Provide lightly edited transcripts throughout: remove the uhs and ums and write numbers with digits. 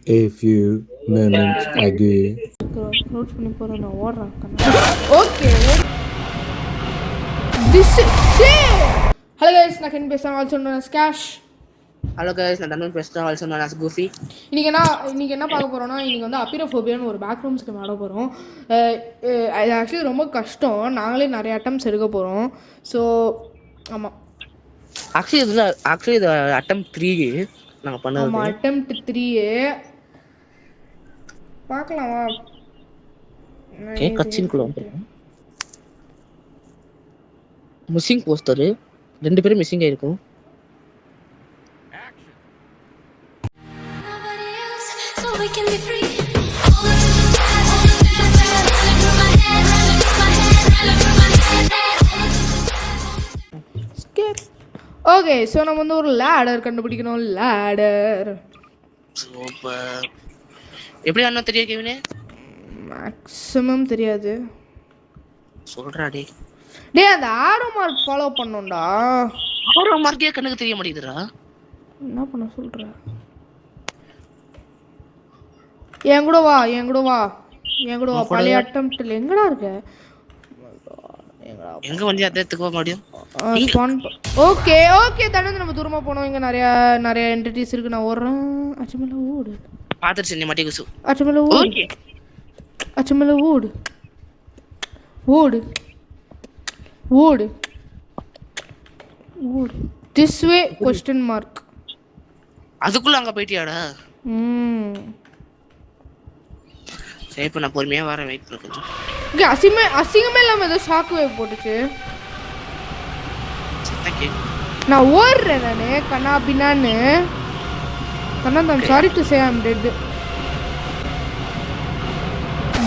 A few moments ago. Crouch பண்ணி போகிறேன் நான் ஓடுறேன். ஓகே திஸ் ஹலோ கைஸ், நான் கென் பேசுகிறேன். Also known as Cash. Hello guys, நான் தனுன் பேசுகிறேன். Also known as Goofy. இன்றைக்கி என்ன பார்க்க போகிறோன்னா, இன்றைக்கி வந்து அப்பிரோஃபோபியான்னு ஒரு பேக் ரூம்ஸ்க்கு ஆட போகிறோம். அது ஆக்சுவலி ரொம்ப கஷ்டம். நாங்களே நிறைய அட்டம்ஸ் எடுக்க போகிறோம். ஸோ ஆமாம், ஆக்சுவலி இது அட்டம் 3 நாங்கள் பண்ணது. ஆமாம், அட்டெம்ப்ட் 3 பார்க்கலாமா? கட்சின்குள்ள வந்துருக்கோம். மிஸ்ஸிங் போஸ்டரு 2 பேரும் மிஸ்ஸிங் ஆயிருக்கும். ஓகே, ஸோ நம்ம வந்து ஒரு லேடர் கண்டுபிடிக்கணும். Ladder super. எப்படி அண்ணா தெரியும் கேவினே? மேக்ஸிமம் தெரியாது. சொல்றா டே. அந்த ஆரோ மார்க் ஃபாலோ பண்ணோம்டா. ஆரோ மார்க்கே கண்ணுக்கு தெரிய மாட்டேங்குதுடா. என்ன பண்ண சொல்ற? என் கூட வா. பழைய அட்டெம்ப்ட்ல எங்கடா இருக்க? எங்க வந்து அதத்துக்கு முடியும்? ஓகே தனந்து, நம்ம தூரமா போனோம். இங்க நிறைய என்டிட்டிஸ் இருக்கு. நான் ஓடுறேன். அச்சமல ஓடு. பாத்துட்டு நீ மாட்டி குசு. அச்சமல ஓடு. அச்சமல ஓடு. This way question mark. அதுக்குள்ள அங்க போயிட்டியாடா? சரி, இப்ப நான் பொறுமையா வரேன். வெயிட் பண்ணுங்க. ஓகே, அசிங்கமே இல்லாம ஏதோ ஷாக் வேவ் போட்டுச்சு. நான் ஓடுறேன் நானு கண்ணா பின்னான்னு. கண்ணா, I'm sorry to say I'm dead.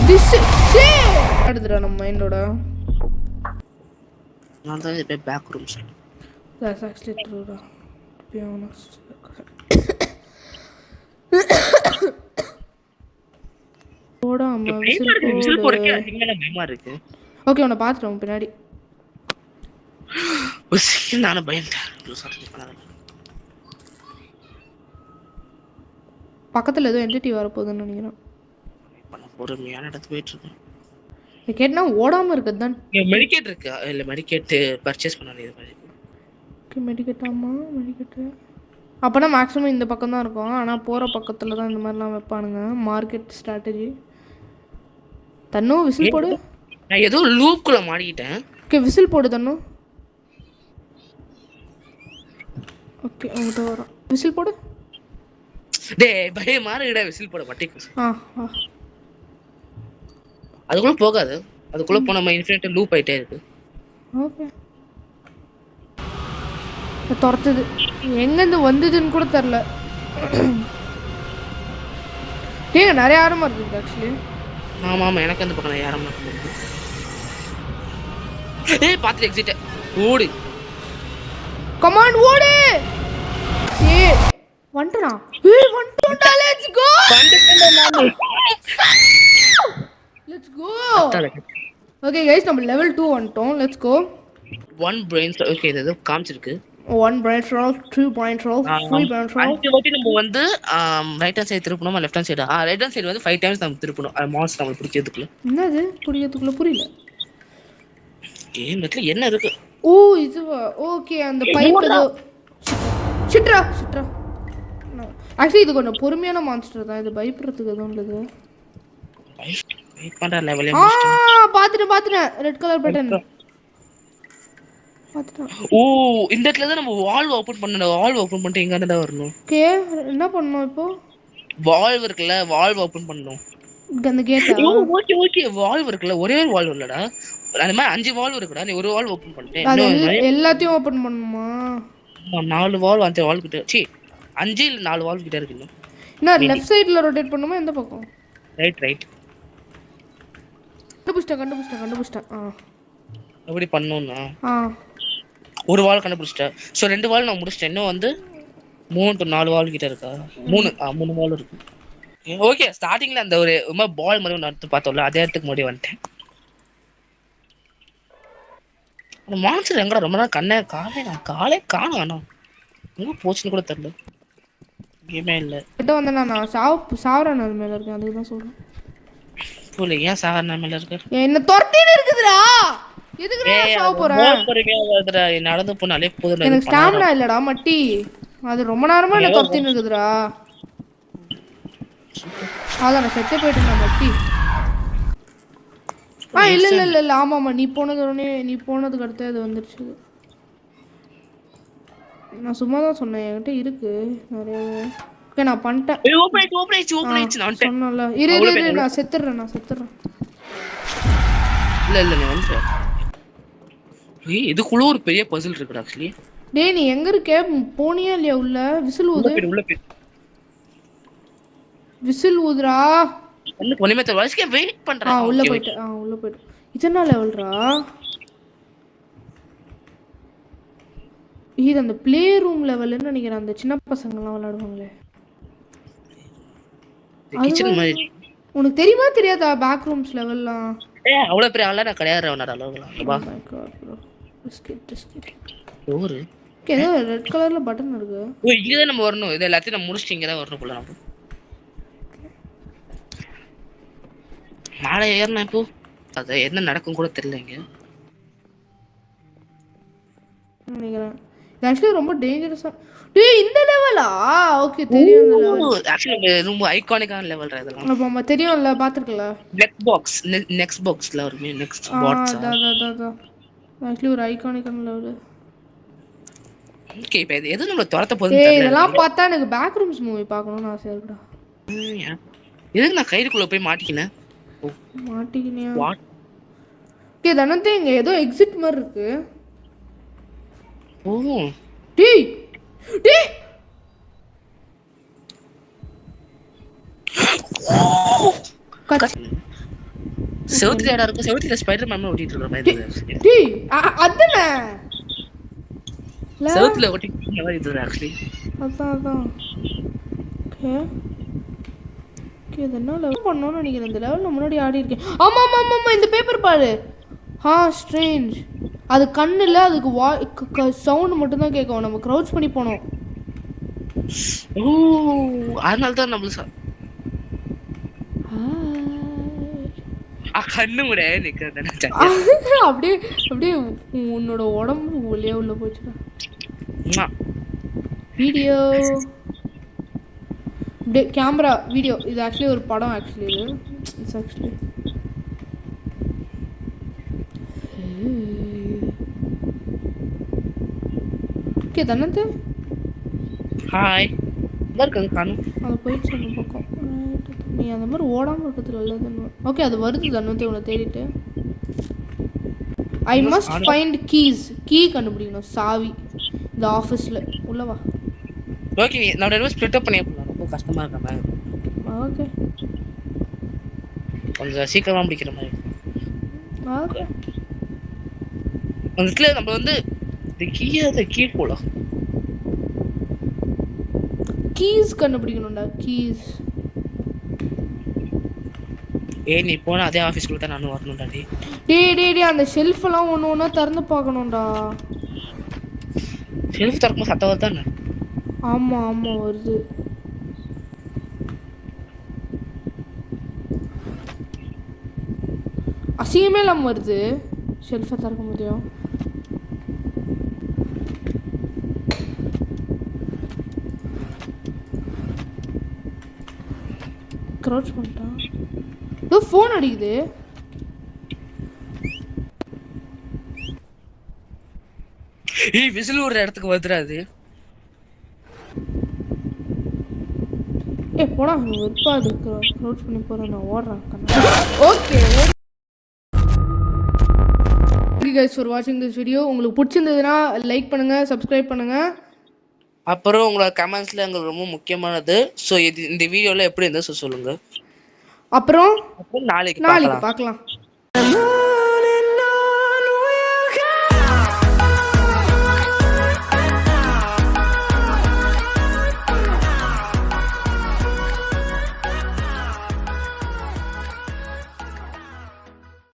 This அடுத்துடா நம்ம மைண்டோட. நான் தான் இப்ப back room side. That's actually true, to be honest. ஓடாம விசில் போடுறக்கே அதிகமான பயமா இருக்கு. ஓகே, உன்னை பார்த்துட்டோம் பின்னாடி. நானும் பயந்தேன். பக்கத்தில் ஏதோ என்டிட்டி வரப்போகுதுன்னு நினைக்கிறேன். பொறுமையான இடத்துக்கு போயிட்டு இருக்கேன். கேட்டா ஓடாமல் இருக்கிறது தான். மெடிக்கேட் இருக்கு இல்லை? மெடிக்கேட் பர்ச்சேஸ் பண்ண இது மாதிரி. ஓகே, மெடிக்கேட்டு அப்போனா மேக்ஸிமம் இந்த பக்கம் தான் இருக்கும். ஆனால் போகிற பக்கத்தில் தான் இந்த மாதிரிலாம் வைப்பானுங்க. Market strategy. தன்னு விசில் போடு. நான் ஏதோ லூப்குள்ள மாட்டிக்கிட்டேன். ஓகே, விசில் போடு தன்னு. ஓகே, உங்கள்கிட்ட வரோம். விசில் போடு. பயமா இருக்குடா விசில் போட மாட்டேங்குது. அதுக்குள்ள போகாது. அதுக்குள்ள போன நம்ம இன்ஃபினிட் லூப் ஆயிட்டே இருக்கு. ஓகே, துரத்துது. எங்கேருந்து வந்ததுன்னு கூட தெரில. நிறைய ஆரமா இருக்கு ஆக்சுவலி. ஆமா, எனக்கு அந்த பக்கம் யாரமா இருக்கு. பாத்து எக்ஸிட் ஓடு. கமாண்ட் ஓடு. வந்துடா. Let's go. ஓகே गाइस, நம்ம லெவல் 2 வந்துட்டோம். Let's go. 1 brain cell. Okay, இது காமிச்சிருக்கு. 1 brain cell, 2 brain cell, 3 brain cell. அந்த வாட்டி நம்ம வந்து ரைட் ஹேண்ட் சைடு திருப்பணும், left hand side. Right hand side வந்து 5 டைம்ஸ் நம்ம திருப்பணும். மான்ஸ்டர் நம்ம பிடிக்கிறதுக்குள்ள. என்னது பிடிக்கிறதுக்குள்ள புரியல. கேம்ல என்ன இருக்கு? ஓ, இதுவா? ஓகே, அந்த பைப் ஏதோ சிட்ரா. ஆக்சுவலி இது கொஞ்சம் பொறுமையான மான்ஸ்டர் தான். இது பயப்படுறதுக்கு எதுவும் இல்லது. வெயிட் பண்ற லெவலே பாத்துட்டேன். ரெட் கலர் பட்டன் பாத்துட்டேன். ஓ, இந்த இடத்துல தான் நம்ம வால்வ் ஓபன் பண்ணனும். வால்வ் ஓபன் பண்ணிட்டு எங்க இருந்தா வரணும்? ஓகே, என்ன பண்ணனும் இப்போ? வால்வ் இருக்குல, வால்வ் ஓபன் பண்ணனும். அந்த கேட்டா? ஓகே, வால்வ் இருக்குல, ஒரே ஒரு வால்வ் இல்லடா. அந்த மாதிரி 5 வால்வ் இருக்குடா. நீ ஒரு வால்வ் ஓபன் பண்ணிட்டே எல்லாத்தையும் ஓபன் பண்ணனுமா? 4 வால்வ் 5 வால்வ் கிட்ட. 5 இல்ல 4 வால்வ் கிட்ட இருக்கு. நான் லெஃப்ட் சைடுல ரொட்டேட் பண்ணுமா எந்த பக்கம்? ரைட். கண்டுபிடிச்சிட்டேன். எப்படி பண்ணனும்னா ஒரு வால் கண்டுபிடிச்சிட்டேன். சோ 2 வால் நான் முடிச்சிட்டேன். இன்னும் வந்து 3 to 4 வால் கிட்ட இருக்கா? 3 வால் இருக்கு. ஓகே, ஸ்டார்டிங்ல அந்த ஒரு பால் மாதிரி ஒன்று எடுத்து பார்த்தோம்ல, அதே இடத்துக்கு முன்னாடி வந்துட்டேன். அந்த மான்ஸ்டர் எங்கடா? ரொம்ப நாள் காலே காணும். ஆனா எங்க போச்சுன்னு கூட தெரியல. கேமே இல்ல. கிட்ட வந்தேன்னா நான் சாவர நிலைமையில இருக்கேன், அதுக்கு தான் சொல்றேன். புரியல, ஏன் சாகர நிலைமையில இருக்க? என்ன துரத்தின்னு இருக்குதுடா, எதுக்குடா சாவ போறேன்? நடந்து போனாலே போதும். எனக்கு ஸ்டாமினா இல்லடா மட்டி, அது ரொம்ப நேரமா என்ன துரத்தின்னு இருக்குதுடா. அதான் நான் செத்தே போயிட்டேன் மட்டி. இல்ல ஆமாமா, நீ போனதுக்கு அடுத்து அது வந்துருச்சு. நான் சும்மா தான் சொன்னேன், என்கிட்ட இருக்கு நிறைய. ஓகே நான் பண்ணிட்டேன். சொன்னல இரு நான் செத்துறேன். இல்ல நீ வந்து இதுக்குள்ள ஒரு பெரிய பசில் இருக்குடா ஆக்சுவலி. டேய் நீ எங்க இருக்க? போனியா இல்லையா உள்ள? விசில் ஊது. உள்ள போய் விசில் ஊதுடா. ஒண்ணுமே தெரியல, வயசுக்கே வெயிட் பண்றேன். உள்ள போய்ட்டு இதென்ன லெவல்ரா? இது அந்த ப்ளே ரூம் லெவல்னு நினைக்கிறேன், அந்த சின்ன பசங்க எல்லாம் விளையாடுவாங்களே. கிச்சன் மாதிரி. உனக்கு தெரியுமா தெரியாதா பேக் ரூம்ஸ் லெவல்லாம்? அவ்வளவு பெரிய ஆளா நான் கிடையாது அவனோட அளவுலாம். வா பிஸ்கட் ஒரு ஏதோ ரெட் கலர்ல பட்டன் இருக்கு. இங்க நம்ம வரணும். இது எல்லாத்தையும் நம்ம முடிச்சிட்டு இங்க தான் வரணும் போல. நம்ம மேலே ஏறணும். இப்போ அது என்ன நடக்கும் கூட தெரியல இங்க நினைக்கிறேன். ஆக்சுவலி ரொம்ப டேஞ்சரஸா. டேய் இந்த லெவலா? ஓகே தெரியும் இந்த லெவல். ஆக்சுவலி ரொம்ப ஐகானிக்கான லெவல்ரா இதெல்லாம். ஆமா தெரியும்ல, பாத்துர்க்கல. நெக்ஸ்ட் பாக்ஸ்ல வருமே, நெக்ஸ்ட் பாட்ஸ். அதான் ஆக்சுவலி ஒரு ஐகானிக்கான லெவல். ஓகே இப்போ எது நம்ம துரத்த போகுது தெரியல. இதெல்லாம் பார்த்தா எனக்கு பேக் ரூம்ஸ் மூவி பார்க்கணும்னு ஆசையா இருக்குடா. எதுக்கு நான் கைக்குள்ள போய் மாட்டிக்கினேன்? மாட்டிக்கினியா? ஓகே தனத்தே இங்க ஏதோ எக்ஸிட் மாதிரி இருக்கு. டேய் செவுத்துல யாரா இருக்கு? செவுத்துல ஸ்பைடர் மேன் ஓட்டிட்டு இருக்க மாதிரி. டேய் அதானே செவுத்துல ஓட்டிட்டு இருக்க மாதிரி இது ஆக்சுவலி. அதான் ஓகே இது என்ன லெவல் பண்ணனும்னு நினைக்கிறேன். இந்த லெவல்ல முன்னாடி ஆடி இருக்கேன். ஆமா இந்த பேப்பர் பாரு. ஸ்ட்ரேஞ்ச். அது கண்ணு இல்ல, அதுக்கு சவுண்ட் மட்டும் தான் கேட்கும். நம்ம க்ரௌச் பண்ணி போனோம். அதனால தான் நம்மள கண்ணு முட நிக்கிறத அப்படியே உன்னோட உடம்பு உள்ளே உள்ள போச்சுடா. வீடியோ கேமரா வீடியோ இது ஆக்சுவலி ஒரு படம். ஆக்சுவலி இது இட்ஸ் ஆக்சுவலி ஓகே தனத்து. ஹாய் வர்க்கங்க காணு. அது போயிடுச்சு அந்த பக்கம். நீ அந்த மாதிரி ஓடாமல் இருக்கிறதுல இல்லை. ஓகே அது வருது தனத்து உன்னை தேடிட்டு. ஐ மஸ்ட் ஃபைண்ட் கீ கண்டுபிடிக்கணும். சாவி இந்த ஆஃபீஸில் உள்ளவா. ஓகே நான் ரெண்டு ஸ்ப்ளிட் அப் பண்ணி போலாம். ரொம்ப கஷ்டமா இருக்க மாதிரி. ஓகே கொஞ்சம் சீக்கிரமா முடிக்கிற மாதிரி. ஓகே அதுல நம்ம வந்து இந்த கீ போலாம். கீஸ் கண்டுபிடிக்கணும்டா. கீஸ் நீ போனா அதே ஆபீஸ்க்குள்ள தான் நானும் வரணும்டா. டேய் அந்த ஷெல்ஃப் எல்லாம் ஒண்ணா திறந்து பார்க்கணும்டா. ஷெல்ஃப் திறக்கும்போது சத்தம் வருதானே? ஆமா வருது. அசிங்கமே இல்லாம வருது. ஷெல்ஃபை திறக்க முடியும். க்ரௌச் பண்ணிட்டான். ஏதோ ஃபோன் அடிக்குது. விசில் ஒரு இடத்துக்கு வந்துடாது. போடா வெப்பா இருக்கு. க்ரௌச் பண்ணி போறேன் நான். ஓடுறேன். Okay guys for watching this video. உங்களுக்கு பிடிச்சிருந்ததுன்னா லைக் பண்ணுங்க, சப்ஸ்கிரைப் பண்ணுங்க. அப்புறம் உங்களோட கமெண்ட்ஸ்ல எங்களுக்கு ரொம்ப முக்கியமானது. ஸோ இந்த வீடியோல எப்படி இருந்தது சொல்லுங்க. அப்புறம் நாளைக்கு பார்க்கலாம்.